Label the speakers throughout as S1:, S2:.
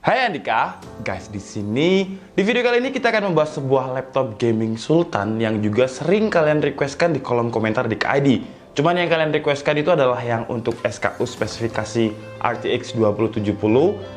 S1: Hai Andika, guys di video kali ini kita akan membahas sebuah laptop gaming Sultan yang juga sering kalian requestkan di kolom komentar di KID. Cuman yang kalian requestkan itu adalah yang untuk SKU spesifikasi RTX 2070,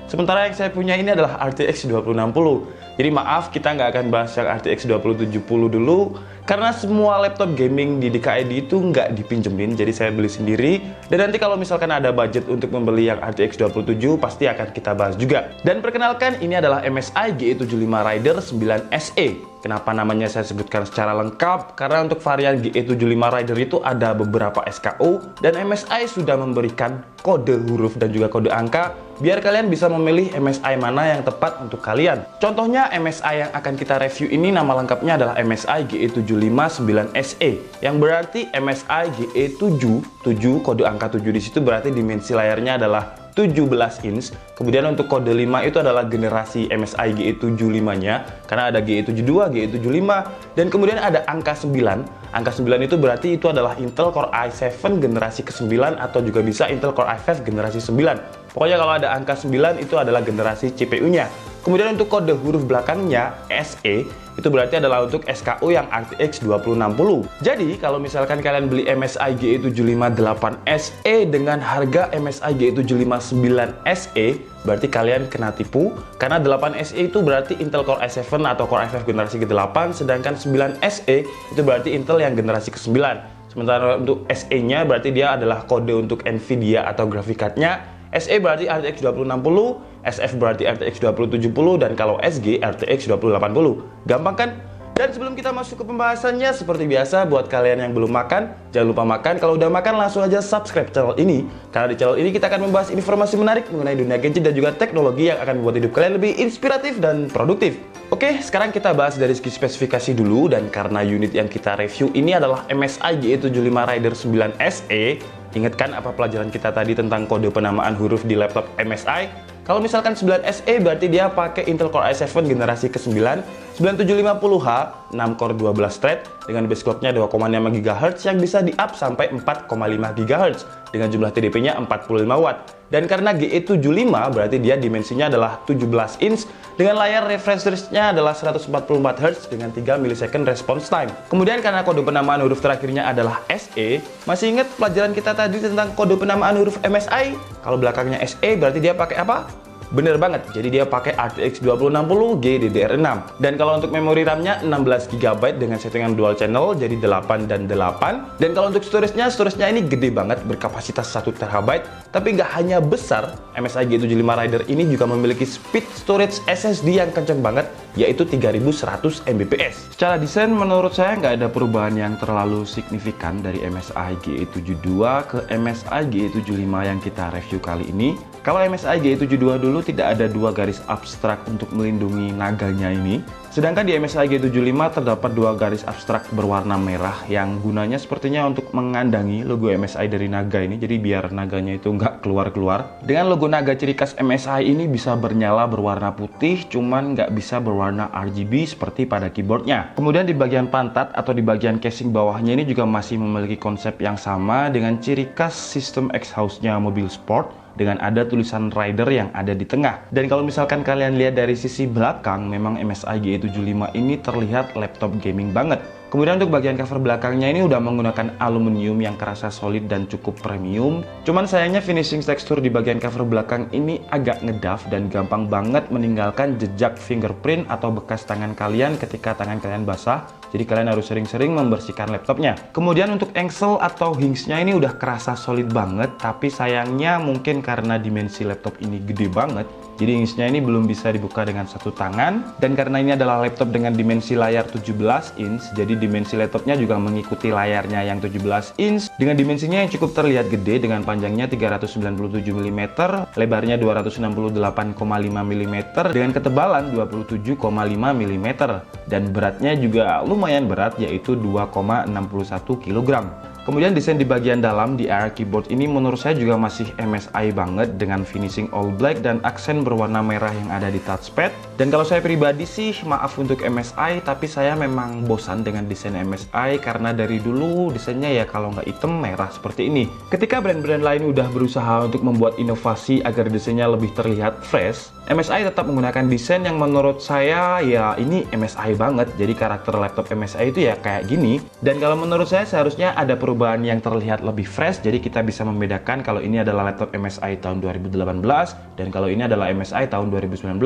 S1: sementara yang saya punya ini adalah RTX 2060. Jadi maaf, kita nggak akan bahas yang RTX 2070 dulu, karena semua laptop gaming di DKID itu nggak dipinjemin, jadi saya beli sendiri. Dan nanti kalau misalkan ada budget untuk membeli yang RTX 2070, pasti akan kita bahas juga. Dan perkenalkan, ini adalah MSI GE75 Raider 9 SE. Kenapa namanya saya sebutkan secara lengkap? Karena untuk varian GE75 Raider itu ada beberapa SKU, dan MSI sudah memberikan kode huruf dan juga kode angka, biar kalian bisa memilih MSI mana yang tepat untuk kalian. Contohnya MSI yang akan kita review ini nama lengkapnya adalah MSI GE75 9 SE, yang berarti MSI GE7, kode angka 7 di situ berarti dimensi layarnya adalah 17 inch. Kemudian untuk kode 5 itu adalah generasi MSI GE75-nya, karena ada GE72, GE75, dan kemudian ada angka 9. Angka 9 itu berarti itu adalah Intel Core i7 generasi ke-9 atau juga bisa Intel Core i5 generasi 9. Pokoknya kalau ada angka 9 itu adalah generasi CPU-nya. Kemudian untuk kode huruf belakangnya SE itu berarti adalah untuk SKU yang RTX 2060. Jadi kalau misalkan kalian beli MSI GE75 8 SE dengan harga MSI GE75 9 SE, berarti kalian kena tipu, karena 8 SE itu berarti Intel Core i7 atau Core i5 generasi ke-8, sedangkan 9 SE itu berarti Intel yang generasi ke-9. Sementara untuk SE-nya berarti dia adalah kode untuk Nvidia atau graphic card-nya. SE berarti RTX 2060, SF berarti RTX 2070, dan kalau SG RTX 2080. Gampang kan? Dan sebelum kita masuk ke pembahasannya, seperti biasa buat kalian yang belum makan, jangan lupa makan. Kalau udah makan langsung aja subscribe channel ini, karena di channel ini kita akan membahas informasi menarik mengenai dunia gadget dan juga teknologi yang akan membuat hidup kalian lebih inspiratif dan produktif. Oke, sekarang kita bahas dari segi spesifikasi dulu, dan karena unit yang kita review ini adalah MSI GE75 Raider 9 SE. Ingat kan apa pelajaran kita tadi tentang kode penamaan huruf di laptop MSI? Kalau misalkan 9 SE berarti dia pakai Intel Core i7 generasi ke-9, 9750H, 6 core 12 thread dengan base clocknya 2,5 GHz yang bisa di-up sampai 4,5 GHz dengan jumlah TDP-nya 45 Watt. Dan karena GE75 berarti dia dimensinya adalah 17 inch dengan layar refresh rate-nya adalah 144 Hz dengan 3 millisecond response time. Kemudian karena kode penamaan huruf terakhirnya adalah SE, masih ingat pelajaran kita tadi tentang kode penamaan huruf MSI? Kalau belakangnya SE berarti dia pakai apa? Bener banget, jadi dia pakai RTX 2060 GDDR6. Dan kalau untuk memori RAM-nya 16 GB dengan settingan dual channel, jadi 8 dan 8. Dan kalau untuk storage-nya ini gede banget, berkapasitas 1 TB. Tapi nggak hanya besar, MSI G75 Raider ini juga memiliki speed storage SSD yang kenceng banget, yaitu 3100 Mbps. Secara desain menurut saya nggak ada perubahan yang terlalu signifikan dari MSI GE72 ke MSI GE75 yang kita review kali ini. Kalau MSI GE72 dulu tidak ada dua garis abstrak untuk melindungi naganya ini. Sedangkan di MSI G75 terdapat dua garis abstrak berwarna merah yang gunanya sepertinya untuk mengandangi logo MSI dari naga ini. Jadi biar naganya itu nggak keluar-keluar. Dengan logo naga ciri khas MSI ini bisa bernyala berwarna putih, cuman nggak bisa berwarna RGB seperti pada keyboardnya. Kemudian di bagian pantat atau di bagian casing bawahnya ini juga masih memiliki konsep yang sama dengan ciri khas sistem exhaust-nya mobil sport, dengan ada tulisan Raider yang ada di tengah. Dan kalau misalkan kalian lihat dari sisi belakang, memang MSI GE75 ini terlihat laptop gaming banget. Kemudian untuk bagian cover belakangnya ini udah menggunakan aluminium yang kerasa solid dan cukup premium. Cuman sayangnya finishing tekstur di bagian cover belakang ini agak ngedaf dan gampang banget meninggalkan jejak fingerprint atau bekas tangan kalian ketika tangan kalian basah. Jadi kalian harus sering-sering membersihkan laptopnya. Kemudian untuk engsel atau hinge-nya ini udah kerasa solid banget, tapi sayangnya mungkin karena dimensi laptop ini gede banget, jadi hinge-nya ini belum bisa dibuka dengan satu tangan. Dan karena ini adalah laptop dengan dimensi layar 17 inch, jadi dimensi laptopnya juga mengikuti layarnya yang 17 inch dengan dimensinya yang cukup terlihat gede, dengan panjangnya 397 mm, lebarnya 268,5 mm, dengan ketebalan 27,5 mm, dan beratnya juga lumayan berat, yaitu 2,61 kg. Kemudian desain di bagian dalam di area keyboard ini menurut saya juga masih MSI banget dengan finishing all black dan aksen berwarna merah yang ada di touchpad. Dan kalau saya pribadi sih, maaf untuk MSI, tapi saya memang bosan dengan desain MSI karena dari dulu desainnya ya kalau nggak hitam merah seperti ini. Ketika brand-brand lain udah berusaha untuk membuat inovasi agar desainnya lebih terlihat fresh, MSI tetap menggunakan desain yang menurut saya ya ini MSI banget. Jadi karakter laptop MSI itu ya kayak gini. Dan kalau menurut saya seharusnya ada perubahan yang terlihat lebih fresh, jadi kita bisa membedakan kalau ini adalah laptop MSI tahun 2018 dan kalau ini adalah MSI tahun 2019.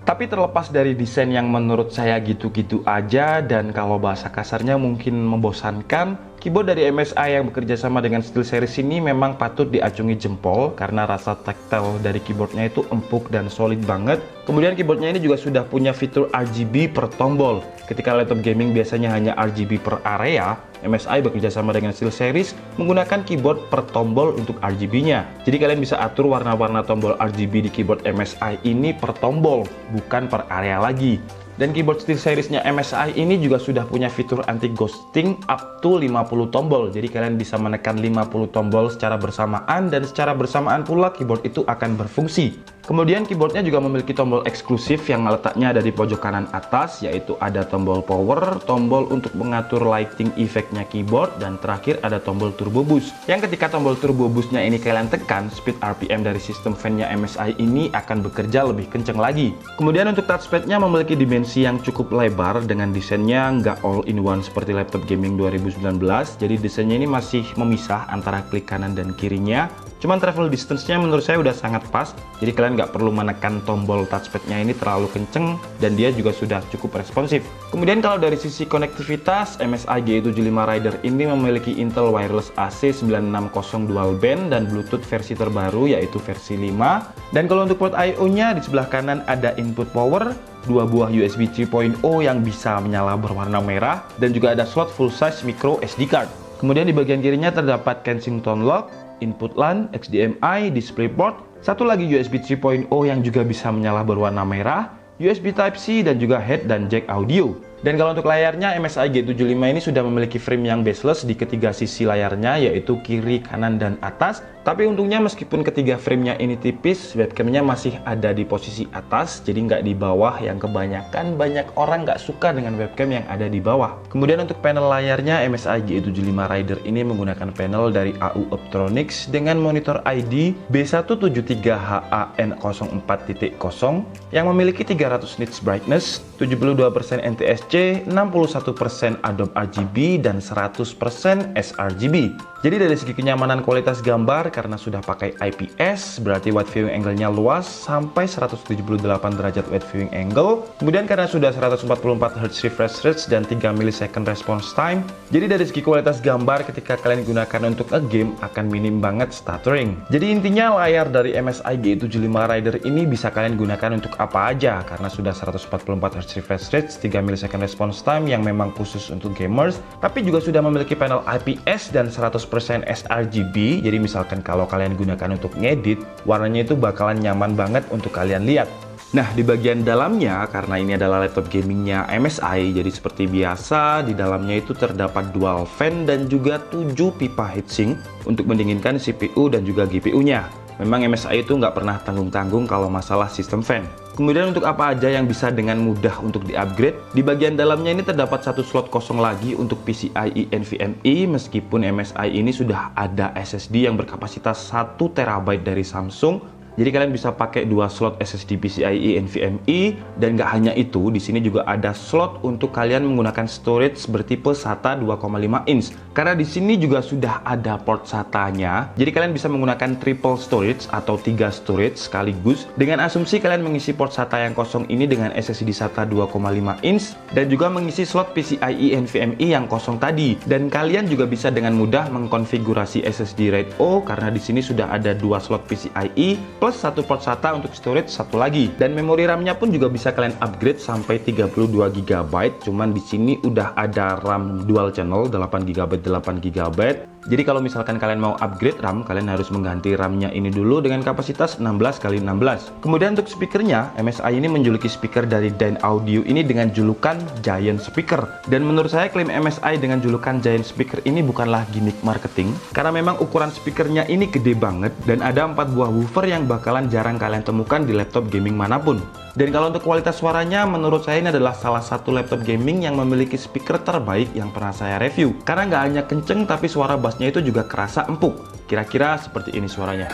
S1: Tapi terlepas dari desain yang menurut saya gitu-gitu aja dan kalau bahasa kasarnya mungkin membosankan, keyboard dari MSI yang bekerja sama dengan SteelSeries ini memang patut diacungi jempol karena rasa tactile dari keyboardnya itu empuk dan solid banget. Kemudian keyboardnya ini juga sudah punya fitur RGB per tombol. Ketika laptop gaming biasanya hanya RGB per area, MSI bekerja sama dengan SteelSeries menggunakan keyboard per tombol untuk RGB-nya. Jadi kalian bisa atur warna-warna tombol RGB di keyboard MSI ini per tombol, bukan per area lagi. Dan keyboard SteelSeries-nya MSI ini juga sudah punya fitur anti ghosting up to 50 tombol. Jadi kalian bisa menekan 50 tombol secara bersamaan dan secara bersamaan pula keyboard itu akan berfungsi. Kemudian keyboardnya juga memiliki tombol eksklusif yang letaknya ada di pojok kanan atas, yaitu ada tombol power, tombol untuk mengatur lighting efeknya keyboard, dan terakhir ada tombol turbo boost. Yang ketika tombol turbo boostnya ini kalian tekan, speed RPM dari sistem fan-nya MSI ini akan bekerja lebih kenceng lagi. Kemudian untuk touchpad-nya memiliki dimensi yang cukup lebar dengan desainnya nggak all-in-one seperti laptop gaming 2019, jadi desainnya ini masih memisah antara klik kanan dan kirinya. Cuman travel distance-nya menurut saya udah sangat pas, jadi kalian nggak perlu menekan tombol touchpad-nya ini terlalu kenceng dan dia juga sudah cukup responsif. Kemudian kalau dari sisi konektivitas, MSI G75 Rider ini memiliki Intel Wireless AC 960 Dual Band dan Bluetooth versi terbaru yaitu versi 5. Dan kalau untuk port I/O-nya di sebelah kanan ada input power, 2 buah USB 3.0 yang bisa menyala berwarna merah, dan juga ada slot full size micro SD card. Kemudian di bagian kirinya terdapat Kensington lock, input LAN, HDMI, DisplayPort, satu lagi USB 3.0 yang juga bisa menyala berwarna merah, USB Type-C, dan juga head dan jack audio. Dan kalau untuk layarnya, MSI G75 ini sudah memiliki frame yang bezeless di ketiga sisi layarnya, yaitu kiri, kanan, dan atas. Tapi untungnya meskipun ketiga framenya ini tipis, webcamnya masih ada di posisi atas, jadi nggak di bawah yang kebanyakan banyak orang nggak suka dengan webcam yang ada di bawah. Kemudian untuk panel layarnya, MSI G75 Rider ini menggunakan panel dari AU Optronics dengan monitor ID B173HAN04.0 yang memiliki 300 nits brightness, 72% NTSC, 61% Adobe RGB, dan 100% sRGB. Jadi dari segi kenyamanan kualitas gambar, karena sudah pakai IPS, berarti wide viewing angle-nya luas sampai 178 derajat wide viewing angle. Kemudian karena sudah 144 Hz refresh rate dan 3 millisecond response time, jadi dari segi kualitas gambar ketika kalian gunakan untuk nge-game akan minim banget stuttering. Jadi intinya layar dari MSI G75 Rider ini bisa kalian gunakan untuk apa aja, karena sudah 144 Hz refresh rate, 3 millisecond response time yang memang khusus untuk gamers, tapi juga sudah memiliki panel IPS dan 100% sRGB. Jadi misalkan kalau kalian gunakan untuk ngedit, warnanya itu bakalan nyaman banget untuk kalian lihat. Nah, di bagian dalamnya, karena ini adalah laptop gamingnya MSI, jadi seperti biasa, di dalamnya itu terdapat dual fan dan juga 7 pipa heatsink untuk mendinginkan CPU dan juga GPU-nya. Memang MSI itu nggak pernah tanggung-tanggung kalau masalah sistem fan. Kemudian untuk apa aja yang bisa dengan mudah untuk di-upgrade, di bagian dalamnya ini terdapat satu slot kosong lagi untuk PCIe NVMe, meskipun MSI ini sudah ada SSD yang berkapasitas 1 TB dari Samsung. Jadi kalian bisa pakai 2 slot SSD PCIe NVMe, dan nggak hanya itu, di sini juga ada slot untuk kalian menggunakan storage bertipe SATA 2,5 inch. Karena di sini juga sudah ada port SATA-nya, jadi kalian bisa menggunakan triple storage atau 3 storage sekaligus. Dengan asumsi kalian mengisi port SATA yang kosong ini dengan SSD SATA 2,5 inch dan juga mengisi slot PCIe NVMe yang kosong tadi. Dan kalian juga bisa dengan mudah mengkonfigurasi SSD RAID O karena di sini sudah ada 2 slot PCIe plus 1 port SATA untuk storage satu lagi. Dan memori RAM-nya pun juga bisa kalian upgrade sampai 32 GB. Cuman di sini udah ada RAM dual channel 8 GB 8 GB. Jadi kalau misalkan kalian mau upgrade RAM, kalian harus mengganti RAM-nya ini dulu dengan kapasitas 16x16. Kemudian untuk speakernya, MSI ini menjuluki speaker dari Dyn Audio ini dengan julukan Giant Speaker. Dan menurut saya klaim MSI dengan julukan Giant Speaker ini bukanlah gimmick marketing, karena memang ukuran speakernya ini gede banget dan ada 4 buah woofer yang bakalan jarang kalian temukan di laptop gaming manapun. Dan kalau untuk kualitas suaranya, menurut saya ini adalah salah satu laptop gaming yang memiliki speaker terbaik yang pernah saya review. Karena nggak hanya kenceng, tapi suara bassnya itu juga kerasa empuk. Kira-kira seperti ini suaranya.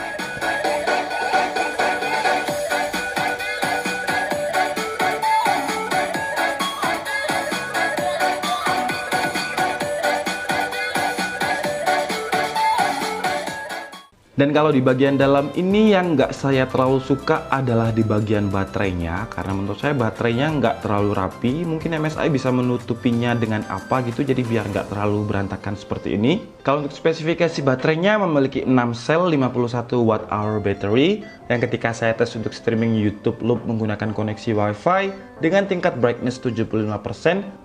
S1: Dan kalau di bagian dalam ini yang nggak saya terlalu suka adalah di bagian baterainya, karena menurut saya baterainya nggak terlalu rapi. Mungkin MSI bisa menutupinya dengan apa gitu, jadi biar nggak terlalu berantakan seperti ini. Kalau untuk spesifikasi baterainya memiliki 6 sel 51 Wh battery, yang ketika saya tes untuk streaming YouTube Loop menggunakan koneksi WiFi dengan tingkat brightness 75%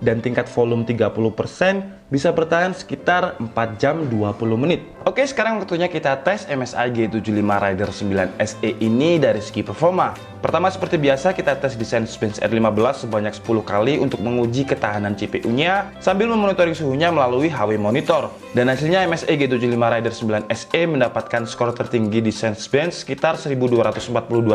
S1: dan tingkat volume 30%, bisa bertahan sekitar 4 jam 20 menit. Oke, sekarang waktunya kita tes MSI G75 Raider 9 SE ini dari segi performa. Pertama, seperti biasa kita tes di Sensebench R15 sebanyak 10 kali untuk menguji ketahanan CPU-nya sambil memonitoring suhunya melalui HW Monitor. Dan hasilnya MSI G75 Raider 9 SE mendapatkan skor tertinggi di Sensebench sekitar 1242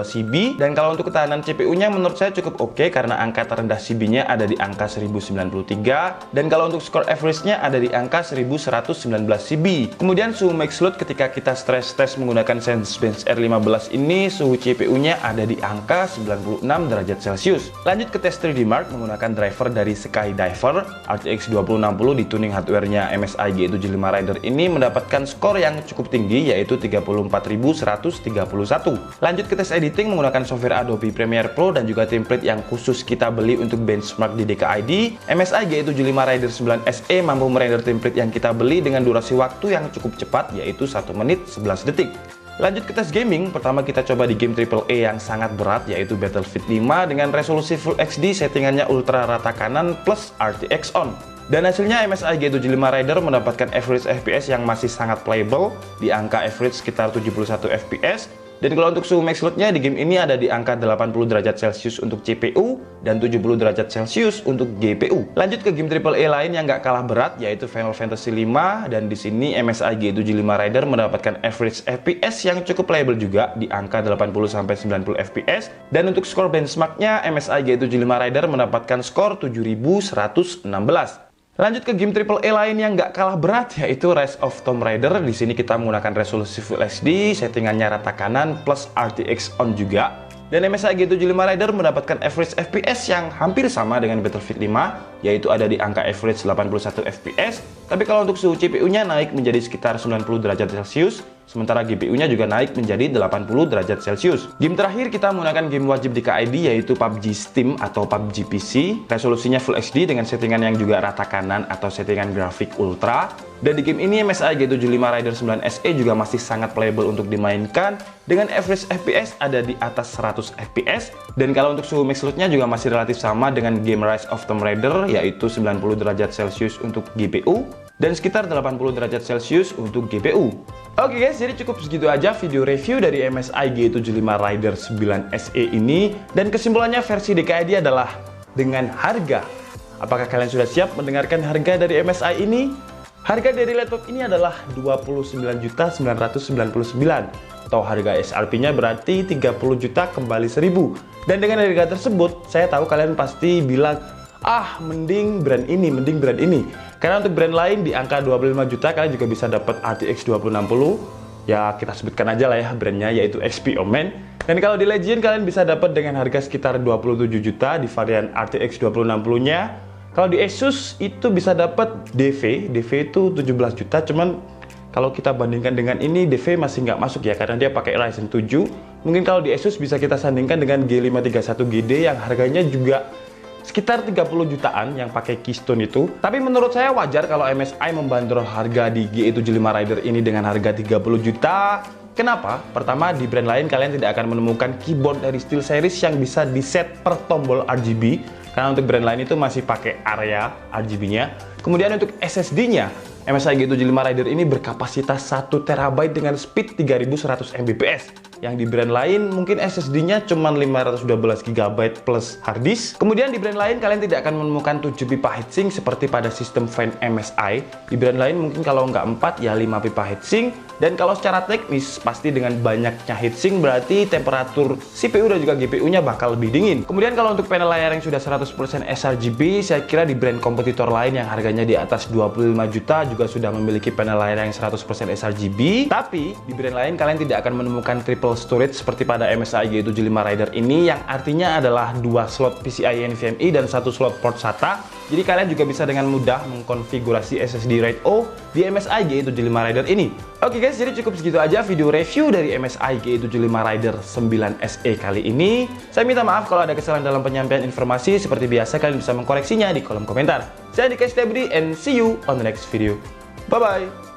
S1: CB. Dan kalau untuk ketahanan CPU-nya menurut saya cukup oke karena angka terendah CB-nya ada di angka 1093. Dan kalau untuk skor average-nya ada di angka 1119 CB. Kemudian suhu max load ketika kita stress test menggunakan Sensebench R15 ini, suhu CPU-nya ada di angka 96 derajat Celcius. Lanjut ke tes 3D Mark menggunakan driver dari Skydiver RTX 2060 di tuning hardware-nya MSI G75 Raider ini mendapatkan skor yang cukup tinggi yaitu 34.131. Lanjut ke tes editing menggunakan software Adobe Premiere Pro dan juga template yang khusus kita beli untuk benchmark di DKID. MSI G75 Raider 9 SE mampu merender template yang kita beli dengan durasi waktu yang cukup cepat yaitu 1 menit 11 detik. Lanjut ke tes gaming, pertama kita coba di game AAA yang sangat berat yaitu Battlefield 5 dengan resolusi Full HD settingannya ultra rata kanan plus RTX on. Dan hasilnya MSI G75 Raider mendapatkan average FPS yang masih sangat playable di angka average sekitar 71 FPS. Dan kalau untuk suhu max load-nya di game ini ada di angka 80 derajat Celcius untuk CPU dan 70 derajat Celcius untuk GPU. Lanjut ke game AAA lain yang nggak kalah berat yaitu Final Fantasy 5, dan di sini MSI G75 Raider mendapatkan average FPS yang cukup playable juga di angka 80-90 FPS. Dan untuk skor benchmark-nya MSI G75 Raider mendapatkan skor 7116. Lanjut ke game AAA lain yang nggak kalah berat yaitu Rise of Tomb Raider. Di sini kita menggunakan resolusi Full HD, settingannya rata kanan plus RTX on juga. Dan MSI G75 Raider mendapatkan average FPS yang hampir sama dengan Battlefield 5 yaitu ada di angka average 81 FPS. Tapi kalau untuk suhu CPU-nya naik menjadi sekitar 90 derajat Celcius, sementara GPU-nya juga naik menjadi 80 derajat Celcius. Game terakhir kita menggunakan game wajib di KID yaitu PUBG Steam atau PUBG PC. Resolusinya Full HD dengan settingan yang juga rata kanan atau settingan grafik ultra. Dan di game ini MSI G75 Raider 9 SE juga masih sangat playable untuk dimainkan dengan average FPS ada di atas 100 FPS. Dan kalau untuk suhu max load-nya juga masih relatif sama dengan game Rise of Tomb Raider yaitu 90 derajat Celcius untuk GPU dan sekitar 80 derajat Celcius untuk GPU. Oke guys, jadi cukup segitu aja video review dari MSI G75 Raider 9 SE ini. Dan kesimpulannya versi DKID adalah dengan harga. Apakah kalian sudah siap mendengarkan harga dari MSI ini? Harga dari laptop ini adalah 29.999 atau harga SRP-nya berarti 30 juta kembali 1000. Dan dengan harga tersebut, saya tahu kalian pasti bilang, ah mending brand ini, mending brand ini. Karena untuk brand lain di angka 25 juta kalian juga bisa dapat RTX 2060. Ya kita sebutkan aja lah ya brandnya yaitu XP Omen. Dan kalau di Legion kalian bisa dapat dengan harga sekitar 27 juta di varian RTX 2060-nya. Kalau di Asus itu bisa dapat DV itu 17 juta, cuman kalau kita bandingkan dengan ini DV masih nggak masuk ya karena dia pakai Ryzen 7. Mungkin kalau di Asus bisa kita sandingkan dengan G531GD yang harganya juga sekitar 30 jutaan yang pakai Keystone itu. Tapi menurut saya wajar kalau MSI membandrol harga di G75 Raider ini dengan harga 30 juta. Kenapa? Pertama, di brand lain kalian tidak akan menemukan keyboard dari SteelSeries yang bisa di-set per tombol RGB. Karena untuk brand lain itu masih pakai area RGB-nya. Kemudian untuk SSD-nya, MSI G75 Raider ini berkapasitas 1 TB dengan speed 3100 Mbps. Yang di brand lain mungkin SSD-nya cuma 512 GB plus hard disk. Kemudian di brand lain kalian tidak akan menemukan 7 pipa heatsink seperti pada sistem fan MSI. Di brand lain mungkin kalau nggak 4 ya 5 pipa heatsink. Dan kalau secara teknis pasti dengan banyaknya heatsink berarti temperatur CPU dan juga GPU-nya bakal lebih dingin. Kemudian kalau untuk panel layar yang sudah 100% sRGB, saya kira di brand kompetitor lain yang harganya di atas 25 juta juga sudah memiliki panel layar yang 100% sRGB. Tapi di brand lain kalian tidak akan menemukan triple storage seperti pada MSI G75 Raider ini, yang artinya adalah 2 slot PCIe NVMe dan 1 slot port SATA. Jadi kalian juga bisa dengan mudah mengkonfigurasi SSD RAID O di MSI G75 Raider ini. Oke guys, jadi cukup segitu aja video review dari MSI G75 Raider 9 SE kali ini. Saya minta maaf kalau ada kesalahan dalam penyampaian informasi. Seperti biasa kalian bisa mengkoreksinya di kolom komentar. Saya Dika Setiabudi and see you on the next video. Bye bye.